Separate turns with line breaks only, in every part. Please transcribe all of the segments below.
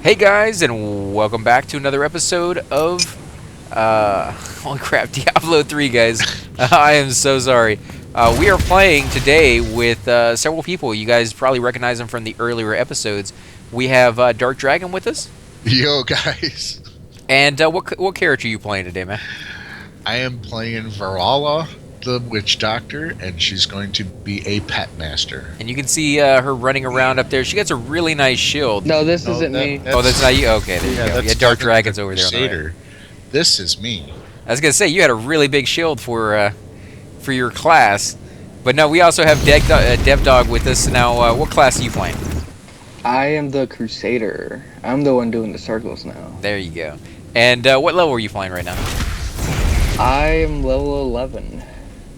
Hey guys, and welcome back to another episode of, holy crap, Diablo 3, guys. I am so sorry. We are playing today with several people. You guys probably recognize them from the earlier episodes. We have Dark Dragon with us.
Yo, guys.
And what character are you playing today, man?
I am playing Varala, the witch doctor, and she's going to be a pet master.
And you can see her running around up there. She gets a really nice shield.
No, this isn't me.
Oh, that's not you? Okay, there you go. Yeah, Dark Dragon's over there on the right.
This is me.
I was going to say, you had a really big shield for your class. But no, we also have Dev Dog with us. Now, what class are you playing?
I am the Crusader. I'm the one doing the circles now.
There you go. And what level are you playing right now?
I am level 11.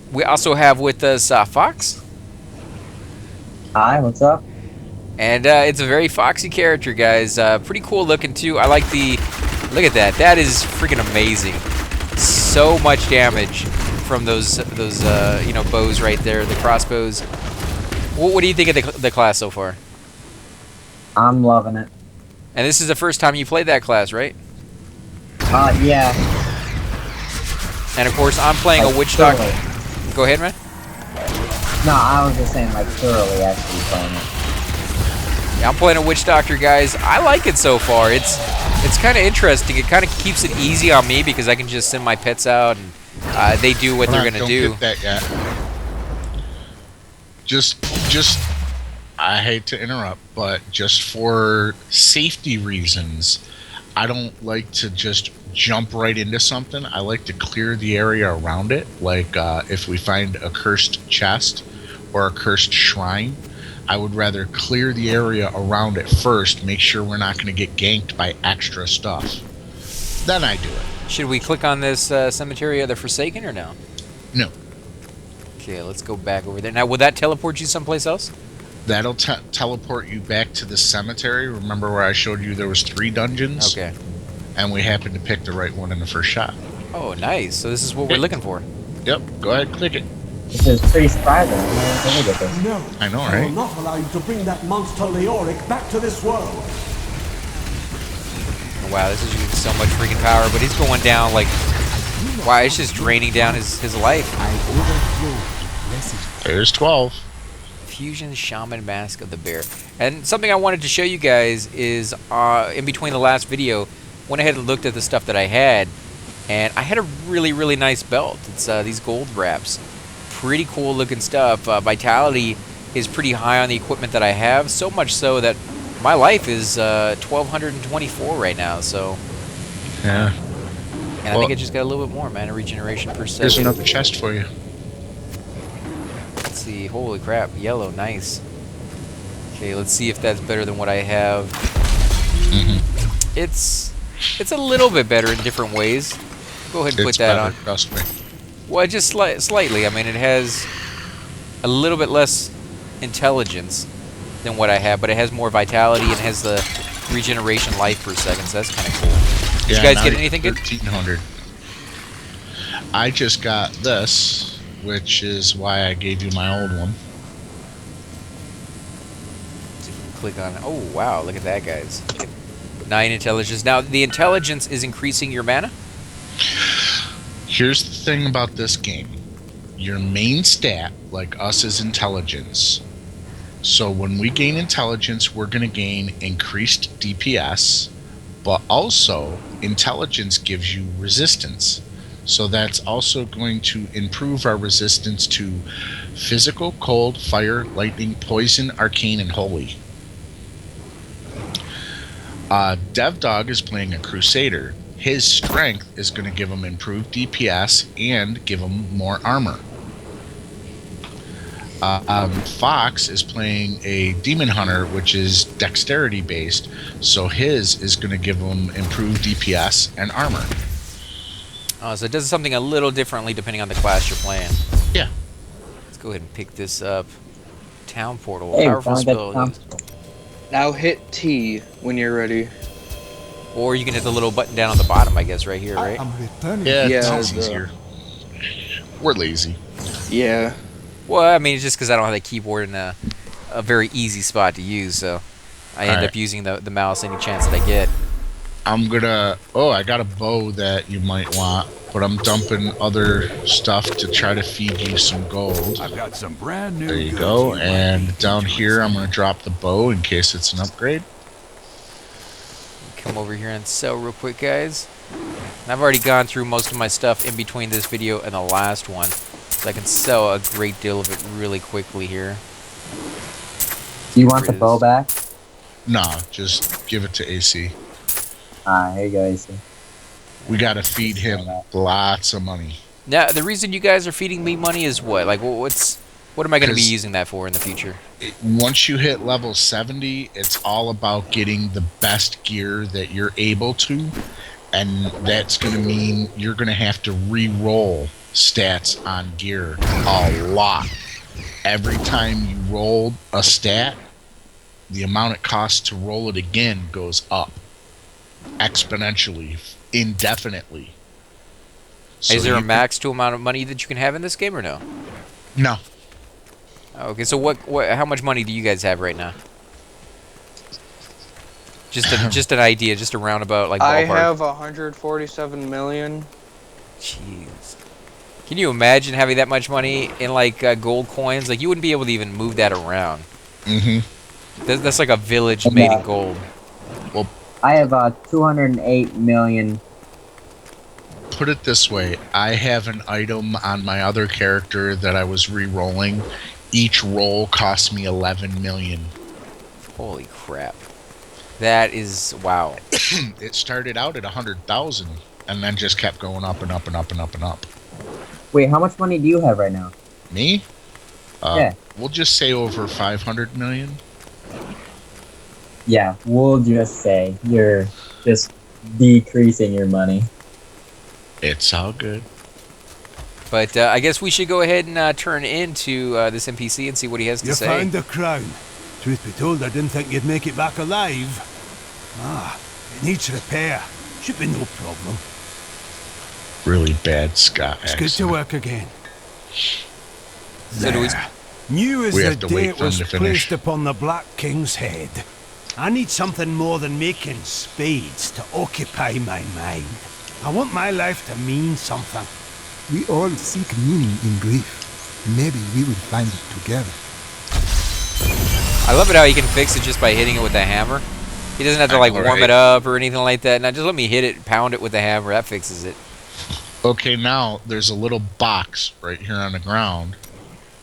We also have with us Fox.
Hi, what's up?
And it's a very foxy character, guys. Pretty cool looking, too. I like the... Look at that. That is freaking amazing. So much damage from those bows right there, the crossbows. What do you think of the class so far?
I'm loving it.
And this is the first time you played that class, right?
Yeah.
And of course, I'm playing a witch
thoroughly.
doctor. Go ahead, man.
No, I was just saying, like, thoroughly actually playing it.
Yeah, I'm playing a witch doctor, guys. I like it so far. It's kind of interesting. It kind of keeps it easy on me because I can just send my pets out and they do what they're gonna do.
Don't get that yet. Just, I hate to interrupt, but just for safety reasons, I don't like to just jump right into something. I like to clear the area around it. Like if we find a cursed chest or a cursed shrine, I would rather clear the area around it first, make sure we're not going to get ganked by extra stuff. Then I do it.
Should we click on this cemetery of the Forsaken or no?
No.
Okay, let's go back over there. Now, will that teleport you someplace else?
That'll teleport you back to the cemetery. Remember where I showed you there was 3 dungeons?
Okay.
And we happened to pick the right one in the first shot.
Oh, nice. So this is what we're looking for.
Yep, go ahead, click it.
This is pretty surprising. Look at this.
No,
I know,
I will
right?
not allow you to bring that monster Leoric back to this world.
Wow, this is using so much freaking power, but he's going down like... Wow, it's just draining down his life.
There's 12.
Fusion Shaman Mask of the Bear. And something I wanted to show you guys is in between the last video, went ahead and looked at the stuff that I had, and I had a really, really nice belt. It's these gold wraps. Pretty cool looking stuff. Vitality is pretty high on the equipment that I have, so much so that my life is 1224 right now, so...
Yeah.
And I think I just got a little bit more mana regeneration per second.
Here's another chest for you.
Let's see. Holy crap. Yellow. Nice. Okay, let's see if that's better than what I have.
Mm-hmm.
It's a little bit better in different ways. Go ahead and put that on.
Trust me.
Well, just slightly. I mean, it has a little bit less intelligence than what I have, but it has more vitality and has the regeneration life per second, so that's kind of cool. Did you guys get anything good?
1300. I just got this, which is why I gave you my old one.
See if we can click on it. Oh, wow. Look at that, guys. 9 intelligence. Now, the intelligence is increasing your mana?
Here's the thing about this game. Your main stat, like us, is intelligence. So when we gain intelligence, we're going to gain increased DPS, but also intelligence gives you resistance. So that's also going to improve our resistance to physical, cold, fire, lightning, poison, arcane, and holy. Dev Dog is playing a Crusader. His strength is going to give him improved DPS and give him more armor. Fox is playing a Demon Hunter, which is dexterity based, so his is going to give him improved DPS and armor.
Oh, so it does something a little differently depending on the class you're playing.
Yeah.
Let's go ahead and pick this up. Town Portal.
Hey,
Powerful
found that
spell.
Now hit T when you're ready.
Or you can hit the little button down on the bottom, I guess, right here, right?
I'm returning.
Yeah,
Yeah,
it's easier. We're lazy.
Yeah.
Well, I mean, it's just because I don't have the keyboard in a very easy spot to use, so... I end
Alright.
up using the mouse any chance that I get.
I'm gonna. Oh, I got a bow that you might want, but I'm dumping other stuff to try to feed you some gold.
I've got some brand new
There you
goods
go.
might
And
be
down here, I'm
interested
gonna drop the bow in case it's an upgrade.
Come over here and sell real quick, guys. And I've already gone through most of my stuff in between this video and the last one, so I can sell a great deal of it really quickly here.
Do you want the bow back?
Nah, just give it to AC.
Here you go, AC.
We gotta feed him lots of money.
Now, the reason you guys are feeding me money is what? Like, what am I going to be
'Cause
using that for in the future?
Once you hit level 70, it's all about getting the best gear that you're able to, and that's going to mean you're going to have to re-roll stats on gear a lot. Every time you roll a stat, the amount it costs to roll it again goes up exponentially, indefinitely. So
Is there a
you-
max to amount of money that you can have in this game or no?
No.
Okay, so how much money do you guys have right now? Just an idea, just a roundabout like ballpark.
I have 147 million.
Jeez. Can you imagine having that much money in like gold coins? Like you wouldn't be able to even move that around.
Mm-hmm.
That's like a village made in gold.
I have 208 million.
Put it this way, I have an item on my other character that I was re-rolling. Each roll cost me 11 million.
Holy crap. That is wow.
It started out at 100,000 and then just kept going up and up and up and up and up.
Wait, how much money do you have right now?
Me?
Yeah.
We'll just say over 500 million.
Yeah, we'll just say you're just decreasing your money.
It's all good.
But I guess we should go ahead and turn into this NPC and see what he has to
You
say.
found the crown. Truth be told, I didn't think you'd make it back alive. It needs repair. Should be no problem.
Really bad Scott
It's
accent.
good to work again.
So do we-
There. New as
We
the
have to
day
wait
it
for him
was
to finish.
placed upon the Black King's head. I need something more than making spades to occupy my mind. I want my life to mean something.
We all seek meaning in grief. Maybe we will find it together.
I love it how he can fix it just by hitting it with a hammer. He doesn't have to like
All
warm
right.
it up or anything like that. Now just let me hit it, pound it with the hammer. That fixes it.
Okay, now there's a little box right here on the ground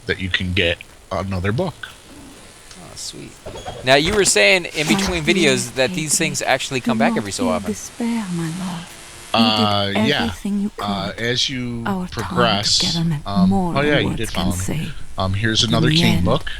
that you can get another book.
Oh, sweet. Now you were saying in between videos that these things actually come back every so often.
Despair, my love.
Yeah.
Everything you could.
As you
Our time
progress,
together meant more
oh yeah,
than
you
words
did
can
follow me.
say.
Here's another
the
king
end,
book.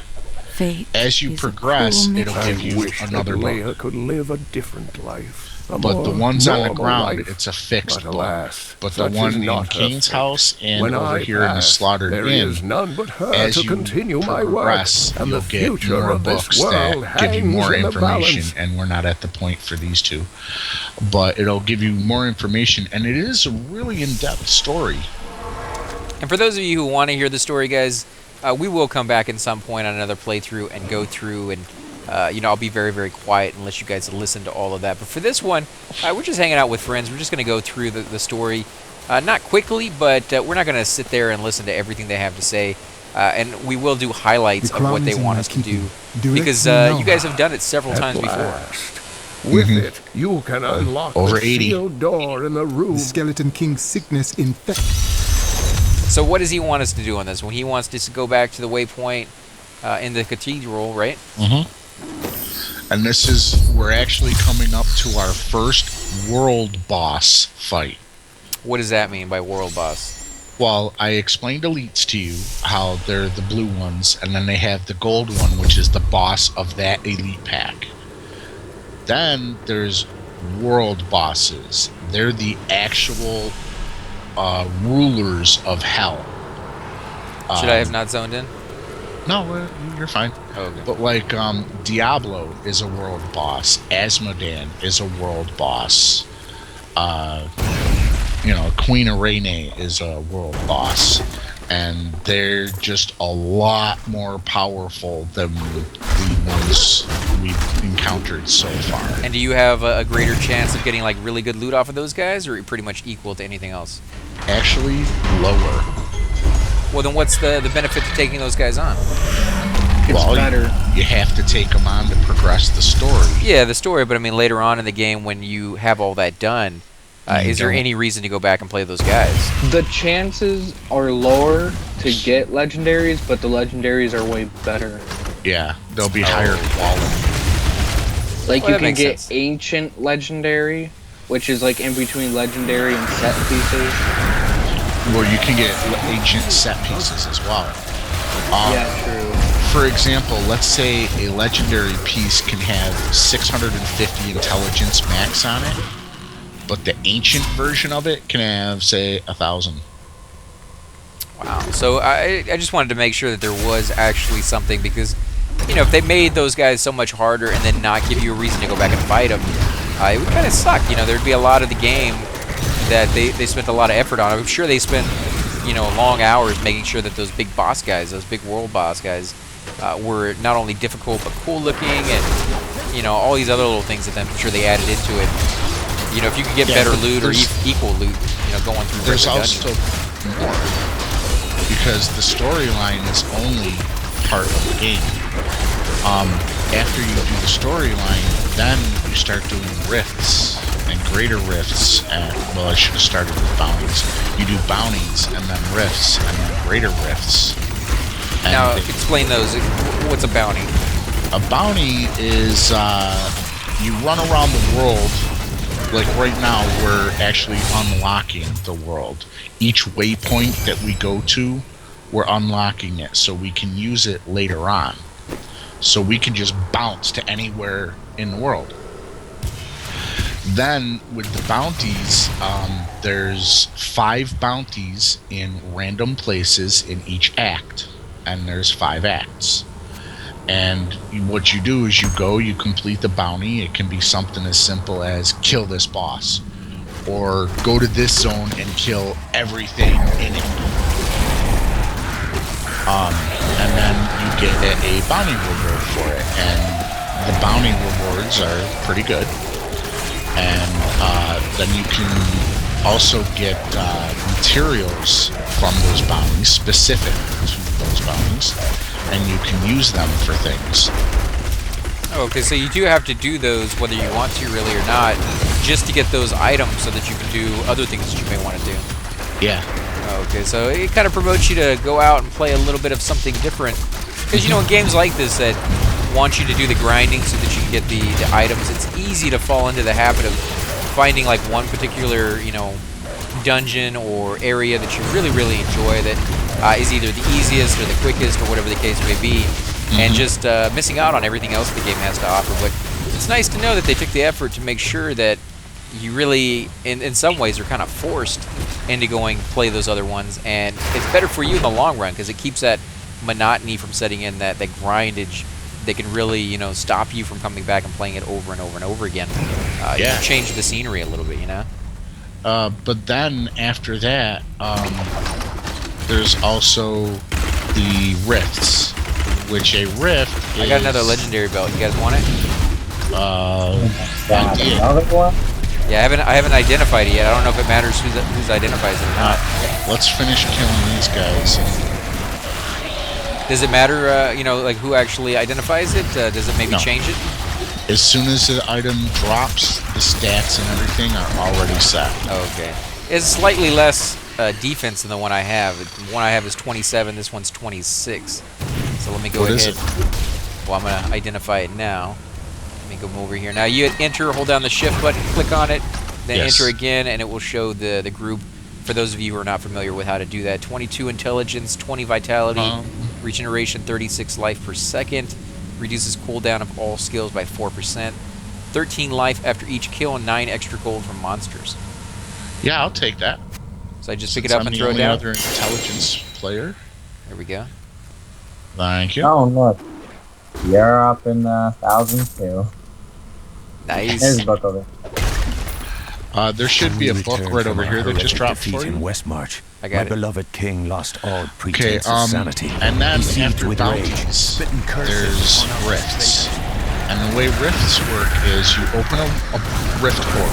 Fate
As you
is a
progress,
cruel
it'll
mystery.
give you another book.
could live a different life.
But the ones on the ground, it's a fixed
But
book.
alas,
But the
such
one
is
in
not her
King's
fate.
house and
When
over
I
here in the
pass,
Slaughtered
there
Inn,
is none but her
as
to
you
continue my work,
progress,
and
you'll
the
get
future
more
of this
books
world
that give you
hangs
more
in the
information,
balance.
and we're not at the point for these two. But it'll give you more information, and it is a really in-depth story.
And for those of you who want to hear the story, guys, we will come back at some point on another playthrough and go through and, I'll be very, very quiet unless you guys listen to all of that. But for this one, we're just hanging out with friends. We're just going to go through the story, not quickly, but we're not going to sit there and listen to everything they have to say. And we will do highlights
The
of what
crown
they
is in
want
my
us to
keeping.
do.
Direct
Because
me now.
you guys have done it several
At
times before.
last. With it, you can unlock
Over
the
80.
sealed door in the room.
The Skeleton King's sickness infected.
So what does he want us to do on this one? He wants us to go back to the waypoint in the cathedral, right?
And this is, we're actually coming up to our first world boss fight.
What does that mean by world boss?
Well, I explained elites to you, how they're the blue ones, and then they have the gold one, which is the boss of that elite pack. Then there's world bosses. They're the actual rulers of hell.
Should I have not zoned in?
No, you're fine.
Oh, okay.
But like Diablo is a world boss. Asmodan is a world boss. Queen Irene is a world boss. and they're just a lot more powerful than the ones we've encountered so far.
And do you have a greater chance of getting like really good loot off of those guys, or are you pretty much equal to anything else?
Actually, lower.
Well, then what's the benefit to taking those guys on?
It's better.
You have to take them on to progress the story.
Yeah, the story, but I mean later on in the game when you have all that done, is there any reason to go back and play those guys?
The chances are lower to get legendaries, but the legendaries are way better.
Yeah, they'll be higher quality.
Like
Well,
you
that
can
makes
get
sense.
ancient legendary, which is like in between legendary and set pieces.
Well, you can get ancient set pieces as well.
Yeah, true.
For example, let's say a legendary piece can have 650 intelligence max on it, but the ancient version of it can have, say, 1,000.
Wow. So I just wanted to make sure that there was actually something, because, you know, if they made those guys so much harder and then not give you a reason to go back and fight them, it would kind of suck. You know, there'd be a lot of the game that they spent a lot of effort on. I'm sure they spent, you know, long hours making sure that those big boss guys, those big world boss guys, were not only difficult but cool looking, and, you know, all these other little things that I'm sure they added into it. You know, if you could get better loot or equal loot, you know, going through
There's
regular
also
dungeons.
more, because the storyline is only part of the game. After you do the storyline, then you start doing rifts and greater rifts. And well, I should have started with bounties. You do bounties and then rifts and then greater rifts. And
Now, explain those. What's a bounty?
a bounty is you run around the world. Like right now, we're actually unlocking the world. Each waypoint that we go to, we're unlocking it so we can use it later on. So we can just bounce to anywhere in the world. Then with the bounties, there's 5 bounties in random places in each act, and there's 5 acts. And what you do is you go, you complete the bounty. It can be something as simple as kill this boss, or go to this zone and kill everything in it. And then you get a bounty reward for it, and the bounty rewards are pretty good. And then you can also get materials from those bounties, specific to those bounties, and you can use them for things.
Oh, okay, so you do have to do those whether you want to really or not, just to get those items so that you can do other things that you may want to do.
Yeah.
Okay, so it kind of promotes you to go out and play a little bit of something different. Because, you know, in games like this that want you to do the grinding so that you can get the items, it's easy to fall into the habit of finding, like, one particular, you know, dungeon or area that you really, really enjoy that is either the easiest or the quickest or whatever the case may be, and just missing out on everything else the game has to offer. But it's nice to know that they took the effort to make sure that you really, in some ways, are kind of forced into going play those other ones, and it's better for you in the long run because it keeps that monotony from setting in, that grindage that can really, you know, stop you from coming back and playing it over and over and over again. You change the scenery a little bit, you know?
But then after that, there's also the rifts, which a rift is...
I got another legendary belt. You guys want it?
Another one?
Yeah, I haven't identified it yet. I don't know if it matters who's identifies it or not.
Let's finish killing these guys.
Does it matter, you know, like who actually identifies it? Does it maybe change it?
As soon as the item drops, the stats and everything are already set.
Okay. It's slightly less defense than the one I have. The one I have is 27. This one's 26. So let me go ahead.
Is it?
Well, I'm going to identify it now. Let me go over here. Now, you hit enter, hold down the shift button, click on it, then enter again, and it will show the group. For those of you who are not familiar with how to do that, 22 intelligence, 20 vitality, regeneration 36 life per second, reduces cooldown of all skills by 4%, 13 life after each kill, and 9 extra gold from monsters.
Yeah, I'll take that.
So I just pick it up and throw it down?
I'm the only other intelligence player.
There we go.
Thank you.
Oh, look. You're up in 1,000 too.
Nice.
There's a book over.
There should be a book right over here that just dropped for
in
you.
Westmarch.
My beloved king lost all
Okay,
pretense of sanity.
and then
Besieged
after
with rage,
bounties,
spitting curses
there's
on our
rifts. And the way rifts work is you open a rift portal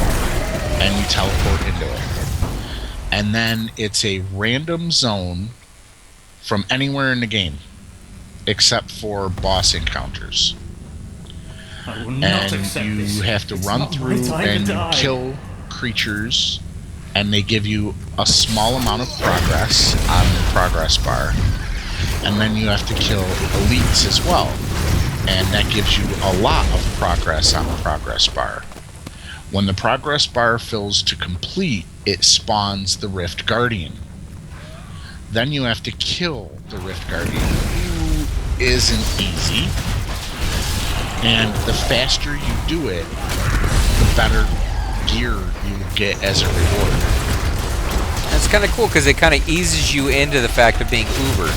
and you teleport into it. And then it's a random zone from anywhere in the game, except for boss encounters. And you have to run through and you kill creatures, and they give you a small amount of progress on the progress bar. And then you have to kill elites as well, and that gives you a lot of progress on the progress bar. When the progress bar fills to complete, it spawns the Rift Guardian. Then you have to kill the Rift Guardian, who isn't easy. And the faster you do it, the better gear you get as a reward.
It's kind of cool because it kind of eases you into the fact of being uber.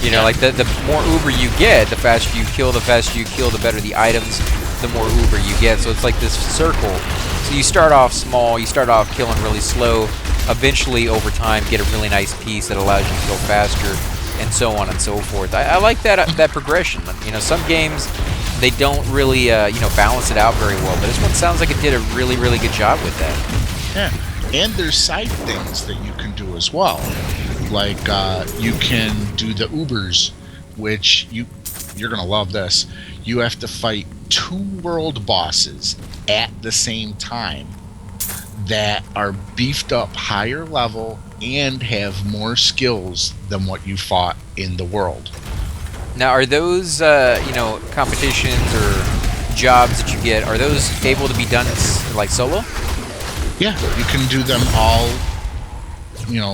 You know, like the more uber you get, the faster you kill, the better the items, the more uber you get. So it's like this circle. So you start off small, you start off killing really slow, eventually over time get a really nice piece that allows you to go faster, and so on and so forth. I like that progression. You know, some games, they don't really balance it out very well, but this one sounds like it did a really, really good job with that.
Yeah, and there's side things that you can do as well. Like you can do the Ubers, which you're gonna love this. You have to fight 2 world bosses at the same time that are beefed up higher level and have more skills than what you fought in the world.
Now, are those competitions or jobs that you get? Are those able to be done like solo?
Yeah, you can do them all,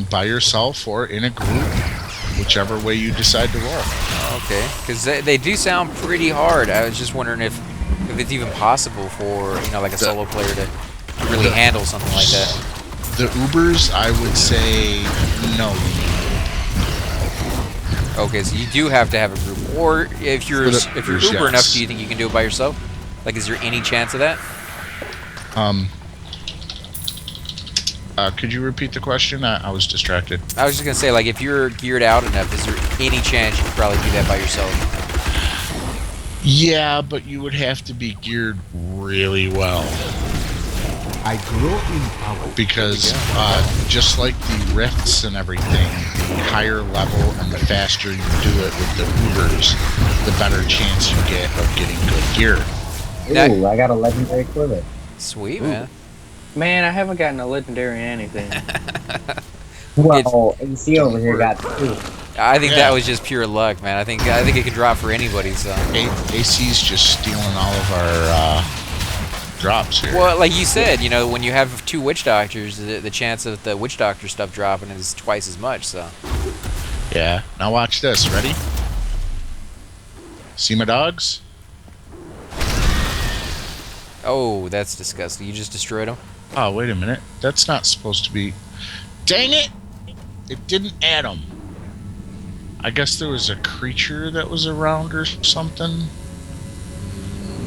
by yourself or in a group, whichever way you decide to roll.
Okay, because they do sound pretty hard. I was just wondering if it's even possible for like a solo player to really handle something like that.
The Ubers, I would say no.
Okay, so you do have to have a group, or if you're Uber enough, do you think you can do it by yourself? Like, is there any chance of that?
Could you repeat the question? I was distracted.
I was just gonna say, like, if you're geared out enough, is there any chance you could probably do that by yourself?
Yeah, but you would have to be geared really well.
I grow in power.
Because just like the rifts and everything, the higher level and the faster you do it with the Ubers, the better chance you get of getting good gear.
Ooh, I got a legendary quiver.
Sweet, man.
Man, I haven't gotten a legendary anything.
Well, AC over here got 2.
I think that was just pure luck, man. I think it could drop for anybody. So
AC's just stealing all of our drops here.
Well, like you said, when you have 2 witch doctors, the chance of the witch doctor stuff dropping is twice as much. So
yeah. Now watch this. Ready? See my dogs?
Oh, that's disgusting. You just destroyed them?
Oh, wait a minute. That's not supposed to be... Dang it! It didn't add them. I guess there was a creature that was around or something.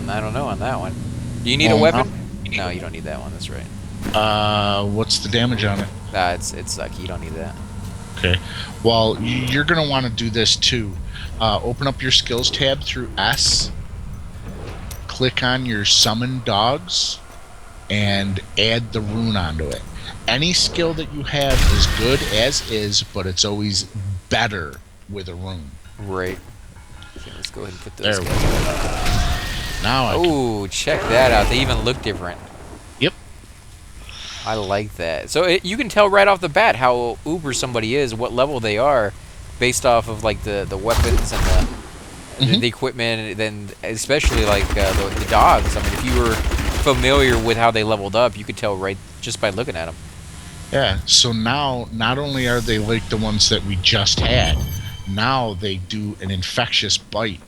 I don't know on that one. Do you need a weapon? No, you don't need that one. That's right.
What's the damage on it?
It's sucky. You don't need that.
Okay. Well, you're going to want to do this too. Open up your skills tab through S. Click on your summon dogs and add the rune onto it. Any skill that you have is good as is, but it's always better with a rune.
Right. Okay, let's go ahead and put those.
There we go. Now
oh, check that out. They even look different.
Yep.
I like that. So you can tell right off the bat how uber somebody is, what level they are, based off of like the weapons and the equipment, and then especially like the dogs. I mean, if you were familiar with how they leveled up, you could tell right just by looking at them.
Yeah. So now, not only are they like the ones that we just had, now they do an infectious bite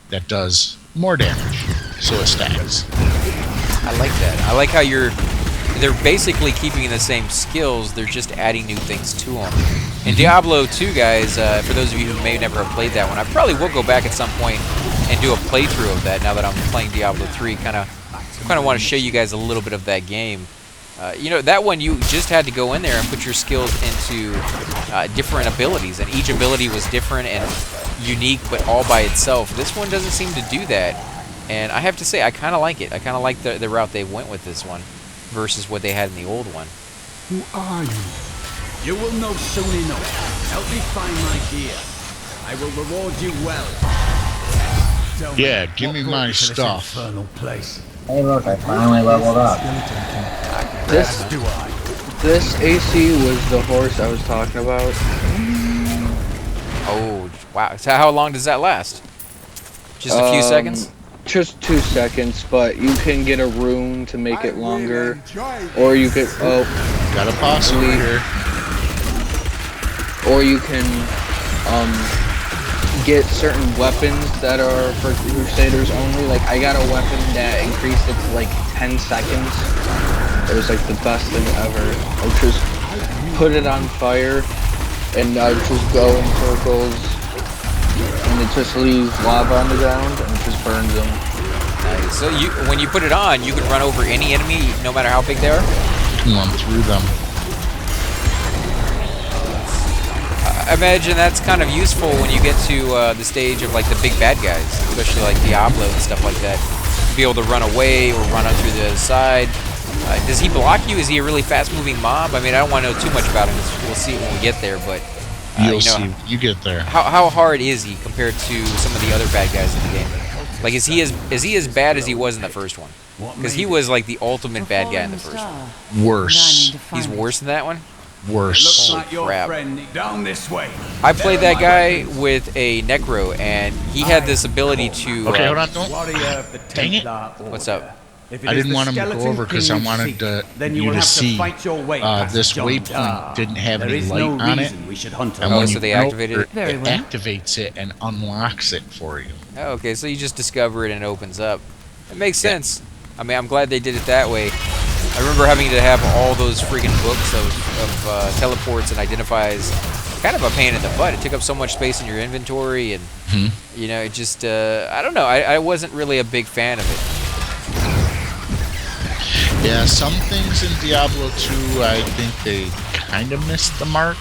that does more damage, so it stacks.
I like that. I like how they're basically keeping the same skills, they're just adding new things to them. In Diablo 2, guys, for those of you who may never have played that one, I probably will go back at some point and do a playthrough of that now that I'm playing Diablo 3. Kind of want to show you guys a little bit of that game. You know, that one you just had to go in there and put your skills into different abilities, and each ability was different and unique, but all by itself. This one doesn't seem to do that, and I have to say, I kind of like it. I kind of like the route they went with this one versus what they had in the old one.
Who are you?
You will know soon enough. Help me find my gear. I will reward you well. Tell me,
Yeah, give
what
me
brought
my
you to this
stuff.
infernal place?
Hey, look, I finally leveled up.
This
Do I?
this AC was the horse I was talking about.
Oh, wow. So how long does that last? Just a few seconds?
Just 2 seconds, but you can get a rune to make it longer, or you could
Got a posse over here.
or you can get certain weapons that are for Crusaders only. Like I got a weapon that increased it to like 10 seconds. It was like the best thing ever. I would just put it on fire, and I would just go in circles, and it just leaves lava on the ground, and it just burns them.
Nice. So when you put it on, you can run over any enemy, no matter how big they are?
You can run through them.
I imagine that's kind of useful when you get to the stage of like the big bad guys, especially like Diablo and stuff like that. Be able to run away or run out through the other side. Does he block you? Is he a really fast-moving mob? I mean, I don't want to know too much about him. We'll see it when we get there, but
You'll see. You get there.
how hard is he compared to some of the other bad guys in the game? Like, is he as bad as he was in the first one? Because he was like the ultimate bad guy in the first one.
Worse.
He's worse than that one?
Worse.
Looks like your
crap.
friend down this way.
I played that guy with a Necro, and he had this ability to...
Okay, hold on. Don't.
Warrior of the
Dang it.
Templar Order.
What's up?
If it
I
is
didn't
the
want him to go
skeleton
over because I
king
wanted
seek,
you
then you will
to
have
see
to fight your way past
this
John
waypoint
Dar.
didn't have
There
any
is
light
no
on it.
reason we should hunt
And
him.
when
so
you
they
go
activated
over,
it?
Very
it
well.
activates it and unlocks it for you.
Oh, okay, so you just discover it and it opens up. It makes sense. I mean, I'm glad they did it that way. I remember having to have all those freaking books of teleports and identifies. Kind of a pain in the butt. It took up so much space in your inventory, and you know, it just I don't know. I wasn't really a big fan of it.
Yeah, some things in Diablo 2, I think they kind of missed the mark.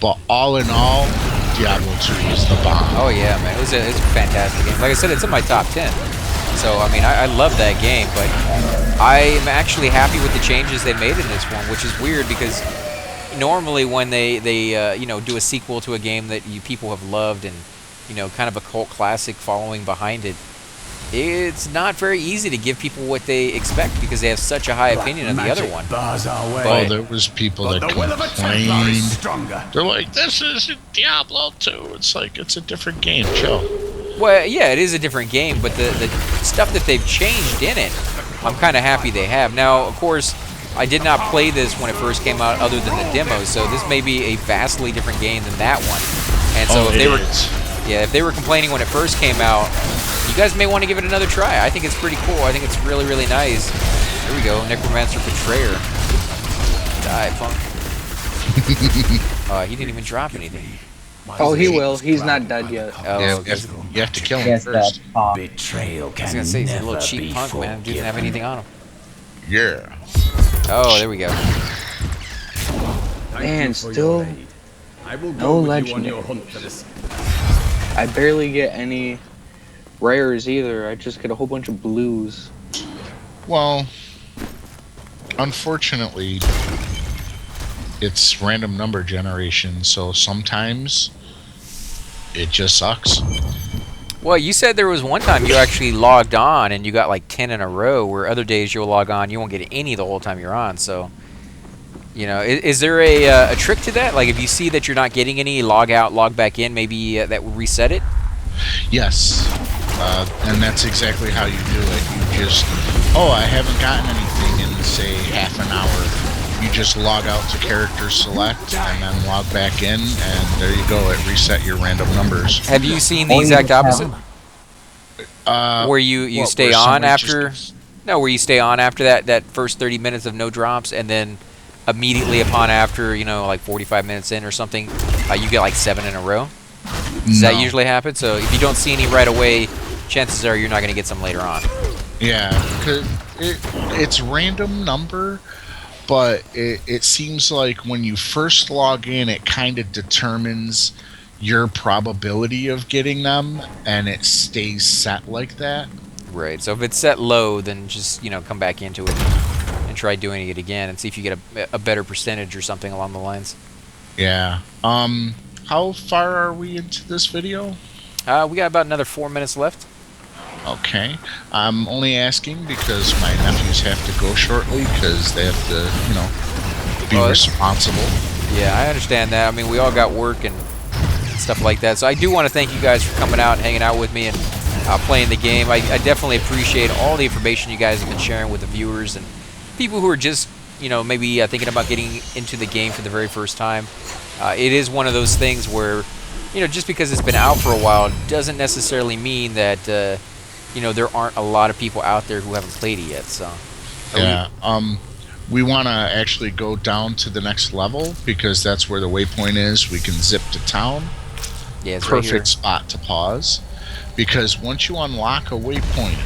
But all in all, Diablo 2 is the bomb.
Oh yeah, man, it's a fantastic game. Like I said, it's in my top 10. So I mean, I love that game, but I'm actually happy with the changes they made in this one, which is weird because normally when they you know, do a sequel to a game that people have loved and, you know, kind of a cult classic following behind it, it's not very easy to give people what they expect because they have such a high opinion of the other one.
Bars our way.
Oh, there was people that
the will of a Templar is
complained.
stronger.
They're like, this is Diablo 2. It's like, it's a different game. Chill.
Well, yeah, it is a different game, but the stuff that they've changed in it, I'm kind of happy they have. Now, of course, I did not play this when it first came out other than the demo, so this may be a vastly different game than that one. And so if they were complaining when it first came out, you guys may want to give it another try. I think it's pretty cool. I think it's really, really nice. Here we go, Necromancer Betrayer. Die, punk. He didn't even drop anything.
Oh, he will. He's not dead yet.
Oh,
Yeah,
okay.
you have to kill him
Yes,
first.
that
Betrayal
I
can
was gonna say he's a
never
little cheap
be
punk, man. Dude didn't have anything on him.
Yeah.
Oh, there we go.
Man, still
I will
no
go with you on
legendary.
your hunt for this.
I barely get any rares either. I just get a whole bunch of blues.
Well, unfortunately, it's random number generation, so sometimes it just sucks.
Well, you said there was one time you actually logged on and you got like 10 in a row, where other days you'll log on, you won't get any the whole time you're on. So, you know, is there a trick to that? Like, if you see that you're not getting any, log out, log back in, maybe that will reset it?
Yes, and that's exactly how you do it. You just, I haven't gotten anything in, say, half an hour. You just log out to character select and then log back in, and there you go. It reset your random numbers.
Have you seen the exact opposite? Where you stay on after... No, where you stay on after that first 30 minutes of no drops, and then immediately upon after, you know, like 45 minutes in or something, you get like 7 in a row? Does that usually happen? So if you don't see any right away, chances are you're not going to get some later on.
Yeah, 'cause it's random number, but it seems like when you first log in, it kind of determines your probability of getting them, and it stays set like that.
Right. So if it's set low, then just come back into it and try doing it again and see if you get a better percentage or something along the lines.
Yeah. How far are we into this video?
We got about another 4 minutes left.
Okay. I'm only asking because my nephews have to go shortly because they have to, be responsible.
Yeah, I understand that. I mean, we all got work and stuff like that. So I do want to thank you guys for coming out and hanging out with me and playing the game. I definitely appreciate all the information you guys have been sharing with the viewers and people who are just, maybe thinking about getting into the game for the very first time. It is one of those things where, just because it's been out for a while doesn't necessarily mean that, there aren't a lot of people out there who haven't played it yet. So.
Yeah. We want to actually go down to the next level because that's where the waypoint is. We can zip to town.
Yeah, it's right here.
Perfect spot to pause. Because once you unlock a waypoint,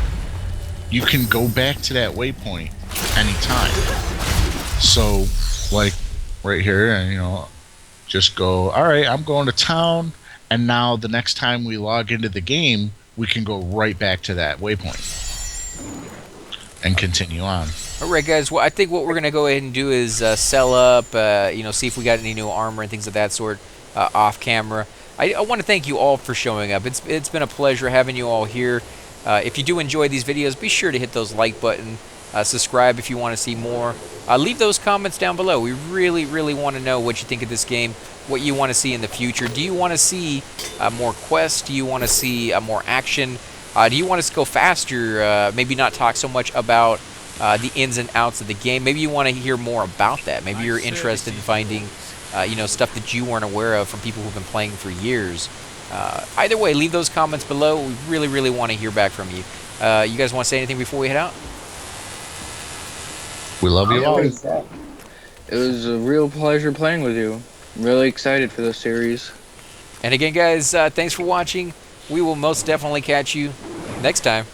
you can go back to that waypoint anytime. So, like right here, and just go, all right, I'm going to town, and now the next time we log into the game, we can go right back to that waypoint and continue on.
All right, guys. Well, I think what we're gonna go ahead and do is sell up, see if we got any new armor and things of that sort off camera. I want to thank you all for showing up. It's been a pleasure having you all here. If you do enjoy these videos, be sure to hit those like button, subscribe if you want to see more. Leave those comments down below. We really, really want to know what you think of this game, what you want to see in the future. Do you want to see more quests? Do you want to see more action? Do you want us to go faster? Maybe not talk so much about the ins and outs of the game. Maybe you want to hear more about that. Maybe you're interested in finding stuff that you weren't aware of from people who've been playing for years. Either way, leave those comments below. We really, really want to hear back from you. You guys want to say anything before we head out?
We love you all.
It was a real pleasure playing with you. I'm really excited for this series.
And again, guys, thanks for watching. We will most definitely catch you next time.